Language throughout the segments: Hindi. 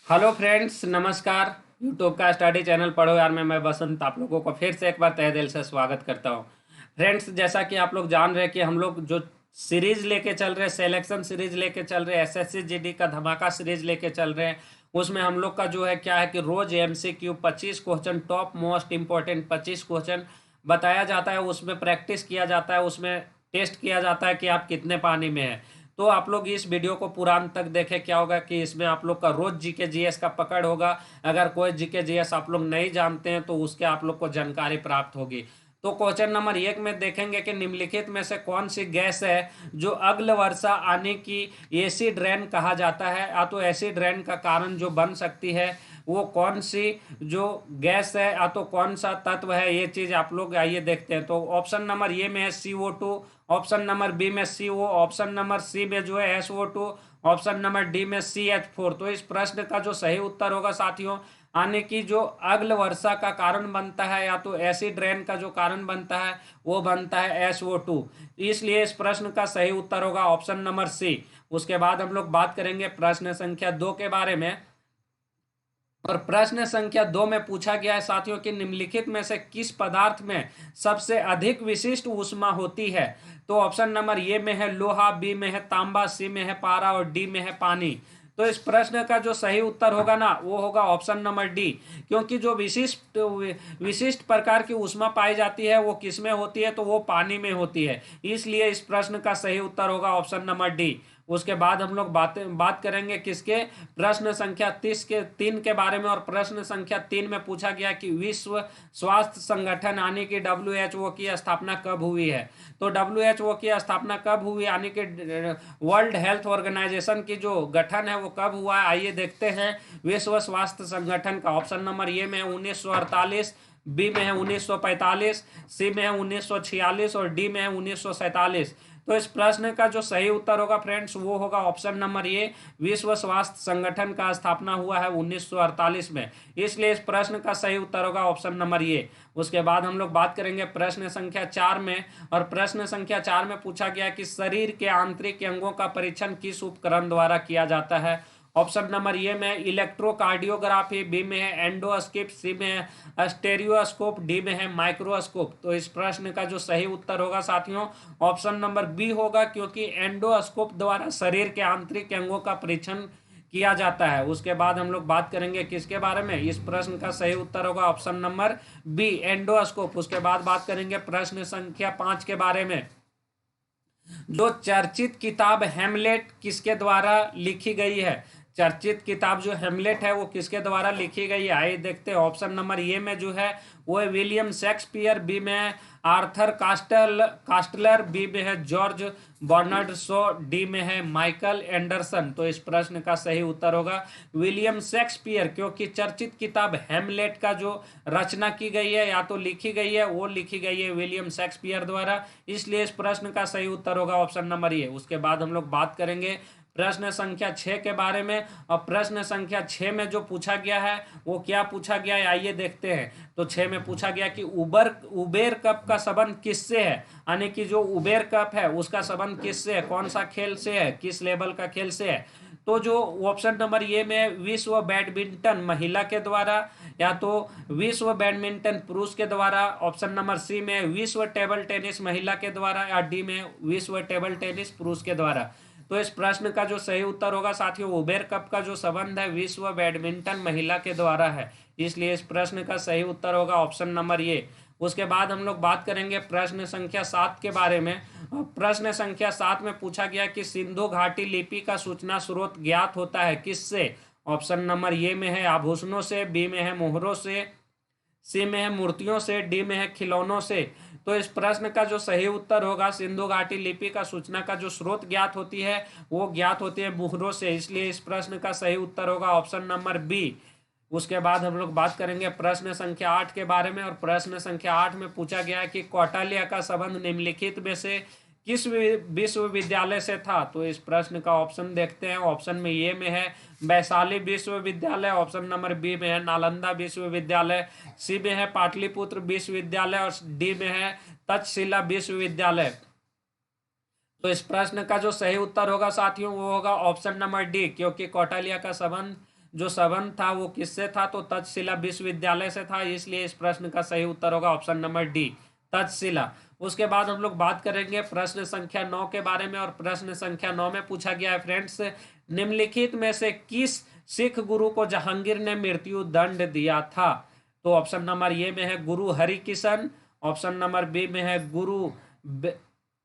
हेलो फ्रेंड्स, नमस्कार। यूट्यूब का स्टडी चैनल पढ़ो यार में मैं बसंत आप लोगों को फिर से एक बार तहे दिल से स्वागत करता हूँ। फ्रेंड्स, जैसा कि आप लोग जान रहे हैं कि हम लोग जो सीरीज लेके चल रहे हैं, सिलेक्शन सीरीज लेके चल रहे हैं, एसएससी जीडी का धमाका सीरीज लेके चल रहे हैं। उसमें हम लोग का जो है क्या है कि रोज MCQ 25 question, top most important 25 question बताया जाता है। उसमें प्रैक्टिस किया जाता है, उसमें टेस्ट किया जाता है कि आप कितने पानी में हैं। तो आप लोग इस वीडियो को पूरा अंत तक देखें। क्या होगा कि इसमें आप लोग का रोज जीके जीएस का पकड़ होगा। अगर कोई जीके जीएस आप लोग नहीं जानते हैं तो उसके आप लोग को जानकारी प्राप्त होगी। तो क्वेश्चन नंबर 1 में देखेंगे कि निम्नलिखित में से कौन सी गैस है जो अग्ल वर्षा आने की एसिड रेन कहा जाता है, या तो एसिड रेन का कारण जो बन सकती है वो कौन सी जो गैस है, या तो कौन सा तत्व है। ये चीज आप लोग आइए देखते हैं। तो ऑप्शन नंबर ए में है CO2, ऑप्शन नंबर बी में CO, ऑप्शन नंबर सी में जो है SO2, ऑप्शन नंबर डी में CH4। तो इस प्रश्न का जो सही उत्तर होगा साथियों, आने की जो अग्ल वर्षा का कारण बनता है या तो एसिड रेन का जो कारण बनता है वो बनता है SO2। इसलिए इस प्रश्न का सही उत्तर होगा ऑप्शन नंबर सी। उसके बाद हम लोग बात करेंगे प्रश्न संख्या 2 के बारे में। और प्रश्न संख्या 2 में पूछा गया है साथियों कि निम्नलिखित में से किस पदार्थ में सबसे अधिक विशिष्ट ऊष्मा होती है। तो ऑप्शन नंबर ए में है लोहा, बी में है तांबा, सी में है पारा और डी में है पानी। तो इस प्रश्न का जो सही उत्तर होगा ना वो होगा ऑप्शन नंबर डी। क्योंकि जो विशिष्ट विशिष्ट प्रकार की ऊष्मा पाई जाती है वो किस में होती है, तो वो पानी में होती है। इसलिए इस प्रश्न का सही उत्तर होगा ऑप्शन नंबर डी। उसके बाद हम लोग बात करेंगे किसके, प्रश्न संख्या 3 के बारे में। और प्रश्न संख्या 3 में पूछा गया कि विश्व स्वास्थ्य संगठन यानी कि WHO की स्थापना कब हुई है। तो WHO की स्थापना कब हुई यानी कि वर्ल्ड हेल्थ ऑर्गेनाइजेशन की जो गठन है वो कब हुआ है, आइए देखते हैं। विश्व स्वास्थ्य संगठन का ऑप्शन नंबर ए में है 1948, बी में है 1945, सी में है 1946 और डी में है 1947। तो इस प्रश्न का जो सही उत्तर होगा फ्रेंड्स वो होगा ऑप्शन नंबर ए। विश्व स्वास्थ्य संगठन का स्थापना हुआ है 1948 में। इसलिए इस प्रश्न का सही उत्तर होगा ऑप्शन नंबर ए। उसके बाद हम लोग बात करेंगे प्रश्न संख्या 4 में। और प्रश्न संख्या 4 में पूछा गया कि शरीर के आंतरिक अंगों का परीक्षण किस उपकरण द्वारा किया जाता है। ऑप्शन नंबर ए में इलेक्ट्रोकार्डियोग्राफी, बी में है एंडोस्कोप, सी में है स्टेरियोस्कोप, डी में है माइक्रोस्कोप। तो इस प्रश्न का जो सही उत्तर होगा साथियों ऑप्शन नंबर बी होगा, क्योंकि एंडोस्कोप द्वारा शरीर के आंतरिक अंगों का परीक्षण किया जाता है। उसके बाद हम लोग बात करेंगे किसके बारे में, इस प्रश्न का सही उत्तर होगा ऑप्शन नंबर बी, एंडोस्कोप। उसके बाद बात करेंगे प्रश्न संख्या 5 के बारे में। जो चर्चित किताब हेमलेट किसके द्वारा लिखी गई है। चर्चित किताब जो हेमलेट है वो किसके द्वारा लिखी गई है, आइए देखते हैं। ऑप्शन नंबर ए में जो है वो है विलियम शेक्सपियर, बी में है आर्थर कास्टलर, बी में है जॉर्ज बर्नार्ड शॉ, डी में है माइकल एंडरसन। तो इस प्रश्न का सही उत्तर होगा विलियम शेक्सपियर, क्योंकि चर्चित किताब हेमलेट का जो रचना की गई है या तो लिखी गई है वो लिखी गई है विलियम शेक्सपियर द्वारा। इसलिए इस प्रश्न का सही उत्तर होगा ऑप्शन नंबर ए। उसके बाद हम लोग बात करेंगे प्रश्न संख्या 6 के बारे में। और प्रश्न संख्या 6 में जो पूछा गया है वो क्या पूछा गया है, आइए देखते हैं। तो 6 में पूछा गया कि उबेर कप का संबंध किससे है, यानी कि जो उबेर कप है उसका संबंध किससे है, कौन सा खेल से है, किस लेवल का खेल से है। तो जो ऑप्शन नंबर ए में विश्व बैडमिंटन महिला के द्वारा, या तो विश्व बैडमिंटन पुरुष के द्वारा, ऑप्शन नंबर सी में विश्व टेबल टेनिस महिला के द्वारा, या डी में विश्व टेबल टेनिस पुरुष के द्वारा। तो इस प्रश्न का जो सही उत्तर होगा साथियों उबेर कप का जो संबंध है विश्व बैडमिंटन महिला के द्वारा है। इसलिए इस प्रश्न का सही उत्तर होगा ऑप्शन नंबर ए। उसके बाद हम लोग बात करेंगे प्रश्न संख्या 7 के बारे में। प्रश्न संख्या 7 में पूछा गया कि सिंधु घाटी लिपि का सूचना स्रोत ज्ञात होता है किससे। ऑप्शन नंबर ए में है आभूषणों से, बी में है मोहरों से, सी में है मूर्तियों से, डी में है खिलौनों से। तो इस प्रश्न का जो सही उत्तर होगा सिंधु घाटी लिपि का सूचना का जो स्रोत ज्ञात होती है वो ज्ञात होती है मुहरों से। इसलिए इस प्रश्न का सही उत्तर होगा ऑप्शन नंबर बी। उसके बाद हम लोग बात करेंगे प्रश्न संख्या 8 के बारे में। और प्रश्न संख्या 8 में पूछा गया है कि कौटिल्य का संबंध निम्नलिखित में से किस विश्वविद्यालय से था। तो इस प्रश्न का ऑप्शन देखते हैं। ऑप्शन में ए में है वैशाली विश्वविद्यालय, ऑप्शन नंबर बी में है नालंदा विश्वविद्यालय, सी में है पाटलिपुत्र विश्वविद्यालय और डी में है तक्षशिला विश्वविद्यालय। तो इस प्रश्न का जो सही उत्तर होगा साथियों वो होगा ऑप्शन नंबर डी, क्योंकि कौटिल्य का संबंध जो संबंध था वो किससे था, तो तक्षशिला विश्वविद्यालय से था, इसलिए इस प्रश्न का सही उत्तर होगा ऑप्शन नंबर डी, तक्षशिला। उसके बाद हम लोग बात करेंगे प्रश्न संख्या 9 के बारे में, और प्रश्न संख्या 9 में पूछा गया है फ्रेंड्स, निम्नलिखित में से किस सिख गुरु को जहांगीर ने मृत्यु दंड दिया था। तो ऑप्शन नंबर ए में है गुरु हरिकिशन, ऑप्शन नंबर बी में है Guru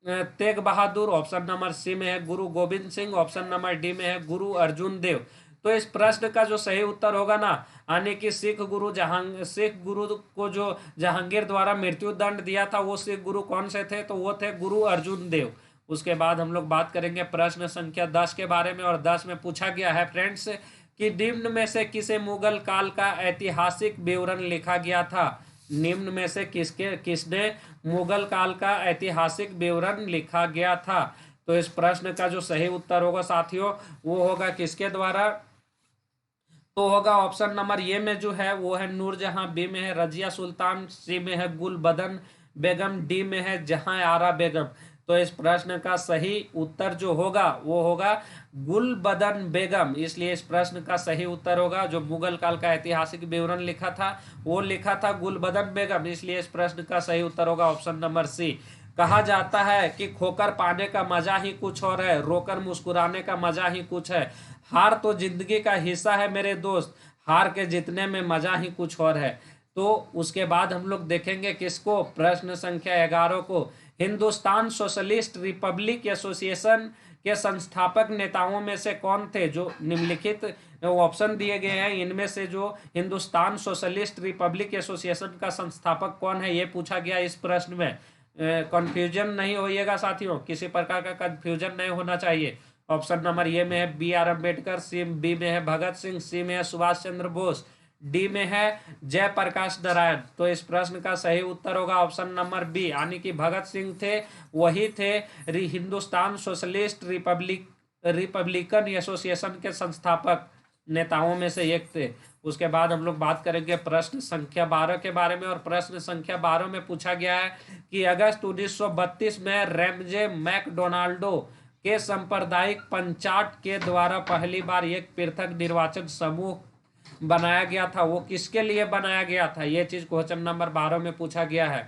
Tegh Bahadur, option number C में है गुरु Govind Singh, option number D में है गुरु अर्जुन देव। तो इस प्रश्न का जो सही उत्तर होगा ना, यानी कि सिख गुरु को जो जहांगीर द्वारा मृत्यु दंड दिया था वो सिख गुरु कौन से थे, तो वो थे गुरु अर्जुन देव। उसके बाद हम लोग बात करेंगे प्रश्न संख्या 10 के बारे में, और 10 में पूछा गया है फ्रेंड्स कि निम्न में से किसे मुगल काल का ऐतिहासिक विवरण लिखा गया था। निम्न में से किसने मुगल काल का ऐतिहासिक विवरण लिखा गया था। तो इस प्रश्न का जो सही उत्तर होगा साथियों वो होगा किसके द्वारा, तो होगा ऑप्शन नंबर ए में जो है वो है नूरजहां, बी में है रजिया सुल्तान, सी में है गुलबदन बेगम, डी में है जहां आरा बेगम। तो इस प्रश्न का सही उत्तर जो होगा वो होगा गुलबदन बेगम, इसलिए इस प्रश्न का सही उत्तर होगा जो मुगल काल का ऐतिहासिक विवरण लिखा था वो लिखा था गुलबदन बेगम, इसलिए इस प्रश्न का सही उत्तर होगा ऑप्शन नंबर सी। कहा जाता है कि खोकर पाने का मजा ही कुछ और है, रोकर मुस्कुराने का मजा ही कुछ है, हार तो जिंदगी का हिस्सा है मेरे दोस्त, हार के जीतने में मजा ही कुछ और है। तो उसके बाद हम लोग देखेंगे किसको, प्रश्न संख्या 11 को, हिंदुस्तान सोशलिस्ट रिपब्लिक एसोसिएशन के संस्थापक नेताओं में से कौन थे। जो निम्नलिखित ऑप्शन दिए गए हैं इनमें से जो हिंदुस्तान सोशलिस्ट रिपब्लिक एसोसिएशन का संस्थापक कौन है ये पूछा गया इस प्रश्न में। कंफ्यूजन नहीं होइएगा साथियों, किसी प्रकार का कंफ्यूजन नहीं होना चाहिए। ऑप्शन नंबर ए में है B R Ambedkar, C B में है भगत सिंह, सी में है सुभाष चंद्र बोस, डी में है जयप्रकाश नारायण। तो इस प्रश्न का सही उत्तर होगा ऑप्शन नंबर बी, यानी कि भगत सिंह थे, वही थे हिंदुस्तान सोशलिस्ट रिपब्लिकन एसोसिएशन के संस्थापक नेताओं में से एक थे। उसके बाद हम लोग बात करेंगे प्रश्न संख्या 12 के बारे में, और प्रश्न संख्या 12 में पूछा गया है कि अगस्त 1932 में रैमजे मैकडोनाल्डो के सांप्रदायिक पंचायत के द्वारा पहली बार एक पृथक निर्वाचन समूह बनाया गया था, वो किसके लिए बनाया गया था, ये चीज क्वेश्चन नंबर 12 में पूछा गया है।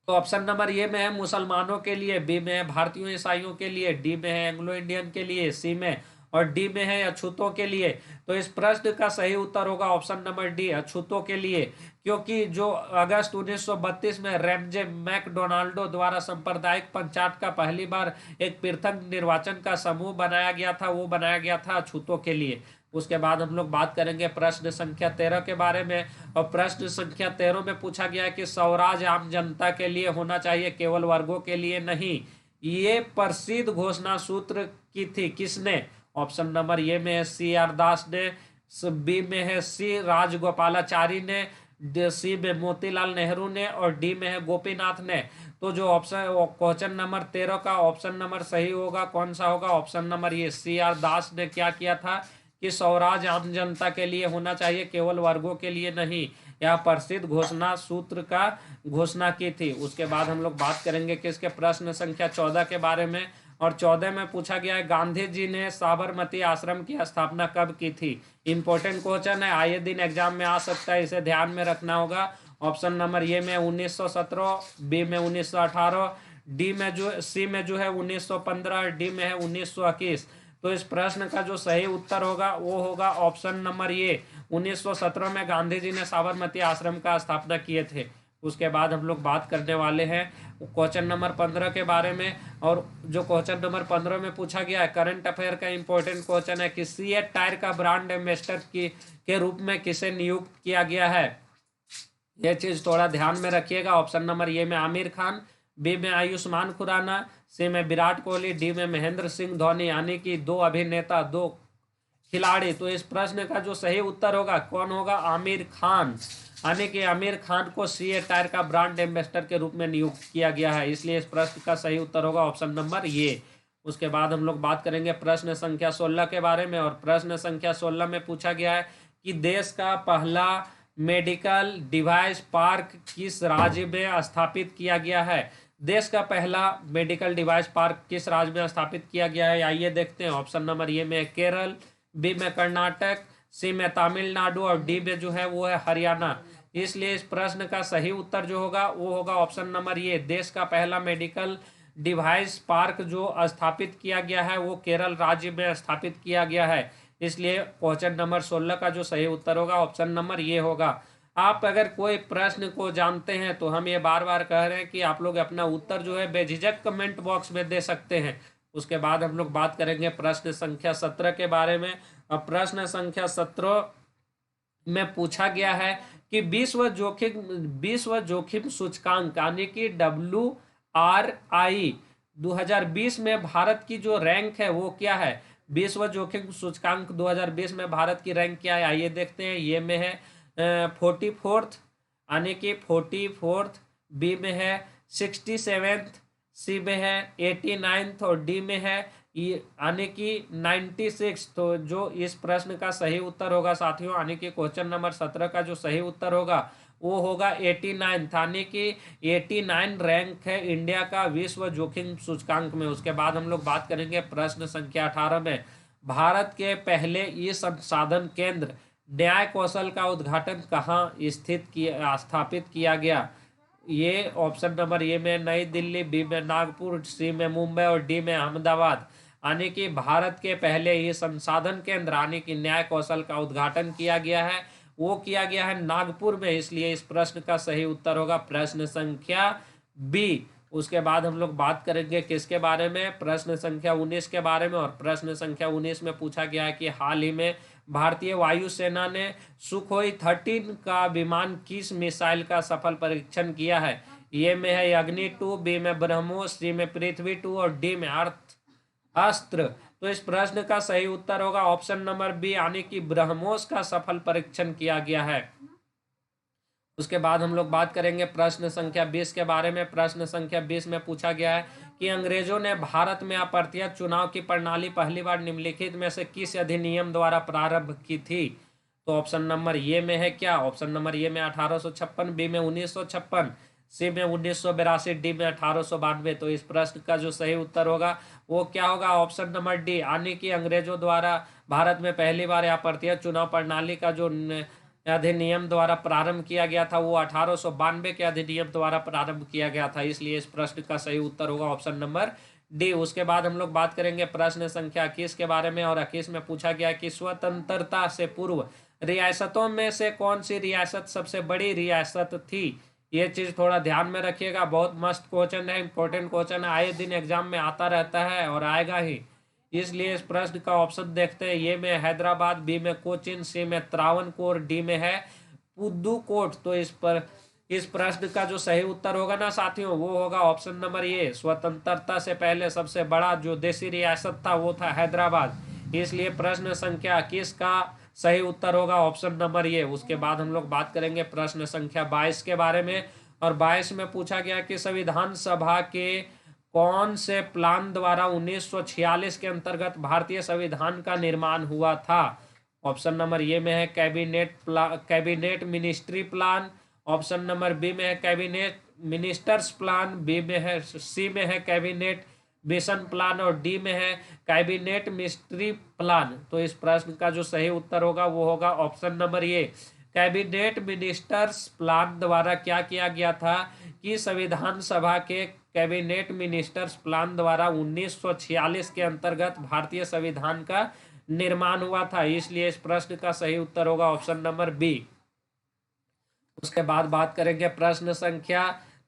तो ऑप्शन नंबर ए में है मुसलमानों के लिए, बी में है भारतीयों ईसाइयों के लिए, डी में है एंग्लो इंडियन के लिए, सी में और डी में है अछूतों के लिए। तो इस प्रश्न का सही उत्तर होगा ऑप्शन नंबर डी, अछूतों के लिए, क्योंकि जो अगस्त 1932 में रैमजे मैकडोनाल्डो द्वारा सांप्रदायिक पंचायत का पहली बार एक पृथक निर्वाचन का समूह बनाया गया था, वो बनाया गया था अछूतों के लिए। उसके बाद हम लोग बात करेंगे प्रश्न संख्या 13 के बारे में, और प्रश्न संख्या 13 में पूछा गया है कि स्वराज आम जनता के लिए होना चाहिए, केवल वर्गों के लिए नहीं, ये प्रसिद्ध घोषणा सूत्र की थी किसने। ऑप्शन नंबर ए में है सी आर दास ने, बी में है सी राजगोपालाचारी ने, सी में मोतीलाल नेहरू ने, और डी में है गोपीनाथ ने। तो जो ऑप्शन क्वेश्चन नंबर 13 का ऑप्शन नंबर सही होगा कौन सा होगा, option number A C R Das ने क्या किया था कि स्वराज आम जनता के लिए होना चाहिए, केवल वर्गों के लिए नहीं, यह प्रसिद्ध घोषणा सूत्र का घोषणा की थी। उसके बाद हम लोग बात करेंगे किसके, प्रश्न संख्या 14 के बारे में, और 14 में पूछा गया है गांधी जी ने साबरमती आश्रम की स्थापना कब की थी। इंपॉर्टेंट क्वेश्चन है, आए दिन एग्जाम में आ सकता है, इसे ध्यान में रखना होगा। ऑप्शन नंबर ए में 1917, बी में 1918, डी में जो सी में जो है 1915, डी में है 1921। तो इस प्रश्न का जो सही उत्तर होगा वो होगा ऑप्शन नंबर ए, 1917 में गांधी जी ने साबरमती आश्रम का स्थापना किए थे। उसके बाद हम लोग बात करने वाले हैं क्वेश्चन नंबर 15 के बारे में, और जो क्वेश्चन नंबर 15 में पूछा गया है करंट अफेयर का इंपॉर्टेंट क्वेश्चन है कि सीएट टायर का ब्रांड एम्बेसडर के रूप में किसे नियुक्त किया गया है। यह चीज थोड़ा ध्यान में रखिएगा। ऑप्शन नंबर ए में आमिर खान, बी में आयुष्मान खुराना, सी में विराट कोहली, डी में महेंद्र सिंह धोनी, यानी कि 2 अभिनेता 2 खिलाड़ी। तो इस प्रश्न का जो सही उत्तर होगा कौन होगा, आमिर खान, यानी कि आमिर खान को सीए टायर का ब्रांड एम्बेसडर के रूप में नियुक्त किया गया है, इसलिए इस प्रश्न का सही उत्तर होगा ऑप्शन नंबर ए। उसके बाद हम लोग बात करेंगे प्रश्न संख्या 16 के बारे में, और प्रश्न संख्या 16 में पूछा गया है कि देश का पहला मेडिकल डिवाइस पार्क किस राज्य में स्थापित किया गया है। देश का पहला मेडिकल डिवाइस पार्क किस राज्य में स्थापित किया गया है, आइए देखते हैं। ऑप्शन नंबर ए में केरल, बी में कर्नाटक, सी में तमिलनाडु और डी में जो है वो है हरियाणा। इसलिए इस प्रश्न का सही उत्तर जो होगा वो होगा ऑप्शन नंबर ये। देश का पहला मेडिकल डिवाइस पार्क जो स्थापित किया गया है वो केरल राज्य में स्थापित किया गया है। इसलिए क्वेश्चन नंबर 16 का जो सही उत्तर होगा ऑप्शन नंबर ये होगा। आप अगर कोई प्रश्न को जानते हैं तो हम ये बार बार कह रहे हैं कि आप लोग अपना उत्तर जो है बेझिझक कमेंट बॉक्स में दे सकते हैं। उसके बाद हम लोग बात करेंगे प्रश्न संख्या 17 के बारे में। अब प्रश्न संख्या 17 में पूछा गया है कि विश्व जोखिम सूचकांक यानी कि WRI 2020 में भारत की जो रैंक है वो क्या है। विश्व जोखिम सूचकांक 2020 में भारत की रैंक क्या है, आइए देखते हैं। ये में है 44th यानी कि 44th, बी में है 67th, सी में है 89th और डी में है यानी कि 96। तो जो इस प्रश्न का सही उत्तर होगा साथियों, यानी कि क्वेश्चन नंबर 17 का जो सही उत्तर होगा वो होगा 89, यानी कि 89 रैंक है इंडिया का विश्व जोखिम सूचकांक में। उसके बाद हम लोग बात करेंगे प्रश्न संख्या 18 में। भारत के पहले ई संसाधन केंद्र न्याय कौशल का उद्घाटन कहाँ स्थापित किया गया। ये ऑप्शन नंबर ए में नई दिल्ली, बी में नागपुर, सी में मुंबई और डी में अहमदाबाद। यानी कि भारत के पहले ये संसाधन केंद्र यानी कि न्याय कौशल का उद्घाटन किया गया है वो किया गया है नागपुर में। इसलिए इस प्रश्न का सही उत्तर होगा प्रश्न संख्या बी। उसके बाद हम लोग बात करेंगे किसके बारे में, प्रश्न संख्या 19 के बारे में। और प्रश्न संख्या 19 में पूछा गया है कि हाल ही में भारतीय वायुसेना ने सुखोई 13 का विमान किस मिसाइल का सफल परीक्षण किया है। ये में है अग्नि 2, बी में ब्रह्मोस, सी में पृथ्वी 2 और डी में अस्त्र। तो इस प्रश्न का सही उत्तर होगा ऑप्शन नंबर बी यानी कि ब्रह्मोस का सफल परीक्षण किया गया है। उसके बाद हम लोग बात करेंगे प्रश्न संख्या 20 के बारे में। प्रश्न संख्या 20 में पूछा गया है कि अंग्रेजों ने भारत में अप्रत्यक्ष चुनाव की प्रणाली पहली बार निम्नलिखित में से किस अधिनियम द्वारा प्रारंभ की थी। तो ऑप्शन नंबर ये में है क्या, ऑप्शन नंबर ये में 1856, बी में 1956, सी में 1982, डी में 1892। तो इस प्रश्न का जो सही उत्तर होगा वो क्या होगा, ऑप्शन नंबर डी यानी कि अंग्रेजों द्वारा भारत में पहली बार अप्रत्यक्ष चुनाव प्रणाली का जो अधिनियम द्वारा प्रारंभ किया गया था वो 1892 के अधिनियम द्वारा प्रारंभ किया गया था। इसलिए इस प्रश्न का सही उत्तर होगा ऑप्शन नंबर डी। उसके बाद हम लोग बात करेंगे प्रश्न संख्या 21 के बारे में। और 21 में पूछा गया कि स्वतंत्रता से पूर्व रियासतों में से कौन सी रियासत सबसे बड़ी रियासत थी। ये चीज थोड़ा ध्यान में रखिएगा, बहुत मस्त क्वेश्चन है, इंपॉर्टेंट क्वेश्चन है, आए दिन एग्जाम में आता रहता है और आएगा ही। इसलिए इस प्रश्न का ऑप्शन देखते हैं। ये में हैदराबाद, बी में कोचिन, सी में त्रावणकोर, डी में है पुदुकोट। तो इस प्रश्न का जो सही उत्तर होगा ना साथियों वो होगा ऑप्शन नंबर ए। स्वतंत्रता से पहले सबसे बड़ा जो देशी रियासत था वो था हैदराबाद। इसलिए प्रश्न संख्या 21 का सही उत्तर होगा ऑप्शन नंबर ए। उसके बाद हम लोग बात करेंगे प्रश्न संख्या 22 के बारे में। और 22 में पूछा गया कि संविधान सभा के कौन से प्लान द्वारा 1946 के अंतर्गत भारतीय संविधान का निर्माण हुआ था। ऑप्शन नंबर ए में है cabinet ministry plan, option number B में है कैबिनेट मिनिस्टर्स प्लान, बी में है सी में है कैबिनेट मिशन प्लान और डी में है कैबिनेट मिनिस्ट्री प्लान। तो इस प्रश्न का जो सही उत्तर होगा वो होगा ऑप्शन नंबर ए। कैबिनेट मिनिस्टर्स प्लान द्वारा क्या किया गया था कि संविधान सभा के कैबिनेट मिनिस्टर्स प्लान द्वारा 1946 के अंतर्गत भारतीय संविधान का निर्माण हुआ था। इसलिए इस प्रश्न का सही उत्तर होगा ऑप्शन नंबर बी। उसके बाद बात करेंगे प्रश्न संख्या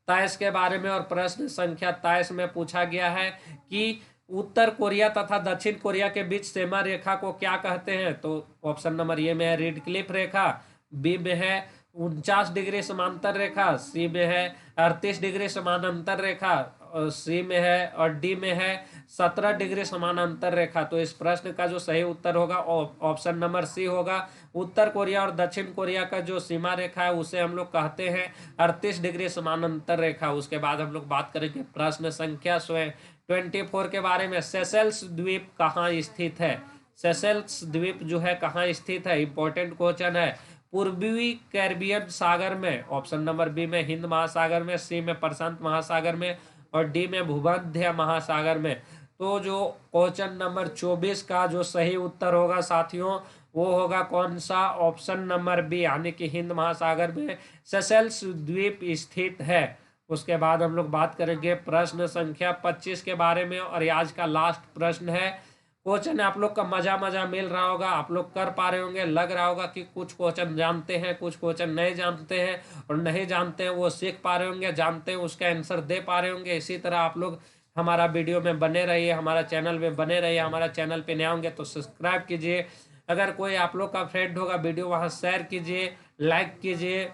23 के बारे में। और प्रश्न संख्या 23 में पूछा गया है कि उत्तर कोरिया तथा दक्षिण कोरिया के बीच सीमा रेखा को क्या कहते हैं। तो ऑप्शन नंबर ए में है रेडक्लिफ रेखा, बी में है 49 डिग्री समांतर रेखा, सी में है 38 डिग्री समानांतर रेखा, और सी में है और डी में है 17 डिग्री समानांतर रेखा। तो इस प्रश्न का जो सही उत्तर होगा ऑप्शन नंबर सी होगा। उत्तर कोरिया और दक्षिण कोरिया का जो सीमा रेखा है उसे हम लोग कहते हैं 38 डिग्री समानांतर रेखा। उसके बाद हम लोग बात करेंगे प्रश्न संख्या 24 के बारे में। सेशेल्स द्वीप कहाँ स्थित है। सेशेल्स द्वीप जो है कहाँ स्थित है, इंपॉर्टेंट क्वेश्चन है। पूर्वी कैरिबियन सागर में, ऑप्शन नंबर बी में हिंद महासागर में, सी में प्रशांत महासागर में और डी में भूमध्य महासागर में। तो जो क्वेश्चन नंबर 24 का जो सही उत्तर होगा साथियों, वो होगा कौन सा? ऑप्शन नंबर बी, यानी कि हिंद महासागर में सेशेल्स द्वीप स्थित है। उसके बाद हम लोग बात करेंगे प्रश्न संख्या 25 के बारे में, और ये आज का लास्ट प्रश्न है। क्वेश्चन आप लोग का मजा मजा मिल रहा होगा, आप लोग कर पा रहे होंगे, लग रहा होगा कि कुछ क्वेश्चन जानते हैं, कुछ क्वेश्चन नहीं जानते हैं, और नहीं जानते हैं वो सीख पा रहे होंगे, जानते हैं उसका आंसर दे पा रहे होंगे। इसी तरह आप लोग हमारा वीडियो में बने रहिए, हमारा चैनल में बने रहिए। हमारा चैनल पे नए होंगे तो सब्सक्राइब कीजिए। अगर कोई आप लोग का फ्रेंड होगा वीडियो वहाँ शेयर कीजिए, लाइक कीजिए।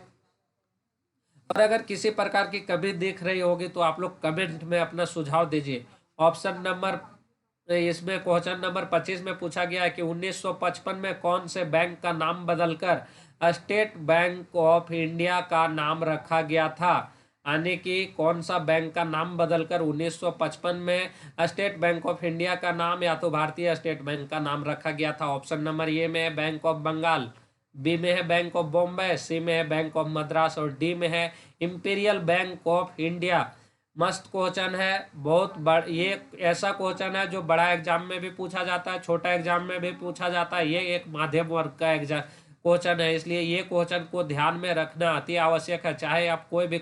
और अगर किसी प्रकार की कभी दिख रही होगी तो आप लोग कमेंट में अपना सुझाव दीजिए। ऑप्शन नंबर इसमें क्वेश्चन नंबर 25 में पूछा गया है कि 1955 में कौन से बैंक का नाम बदलकर स्टेट बैंक ऑफ इंडिया का नाम रखा गया था? यानी कि कौन सा बैंक का नाम बदलकर 1955 में स्टेट बैंक ऑफ इंडिया का नाम या तो भारतीय स्टेट बैंक का नाम रखा गया था? ऑप्शन नंबर ए में है बैंक ऑफ बंगाल, बी में है बैंक ऑफ बॉम्बे, सी में है बैंक ऑफ मद्रास, और डी में है इंपीरियल बैंक ऑफ इंडिया। मस्त क्वेश्चन है, बहुत बड़ ये ऐसा क्वेश्चन है जो बड़ा एग्जाम में भी पूछा जाता है, छोटा एग्जाम में भी पूछा जाता है। ये एक माध्यम वर्ग का एग्जाम क्वेश्चन है, इसलिए ये क्वेश्चन को ध्यान में रखना अति आवश्यक है। चाहे आप कोई भी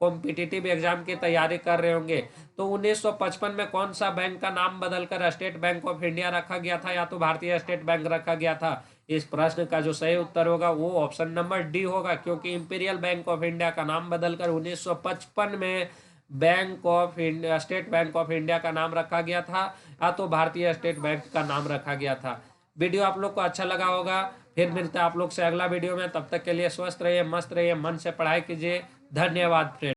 कॉम्पिटिटिव एग्जाम की तैयारी कर रहे होंगे, तो 1955 में कौन सा बैंक का नाम बदलकर स्टेट बैंक ऑफ इंडिया रखा गया था या तो भारतीय स्टेट बैंक रखा गया था? इस प्रश्न का जो सही उत्तर होगा वो ऑप्शन नंबर डी होगा, क्योंकि इंपीरियल बैंक ऑफ इंडिया का नाम बदलकर 1955 में bank of India state bank of India का नाम रखा गया था, या तो भारतीय स्टेट बैंक का नाम रखा गया था। वीडियो आप लोग को अच्छा लगा होगा। फिर मिलते हैं आप लोग से अगला वीडियो में, तब तक के लिए स्वस्थ रहिए, मस्त रहिए, मन से पढ़ाई कीजिए। धन्यवाद फ्रेंड।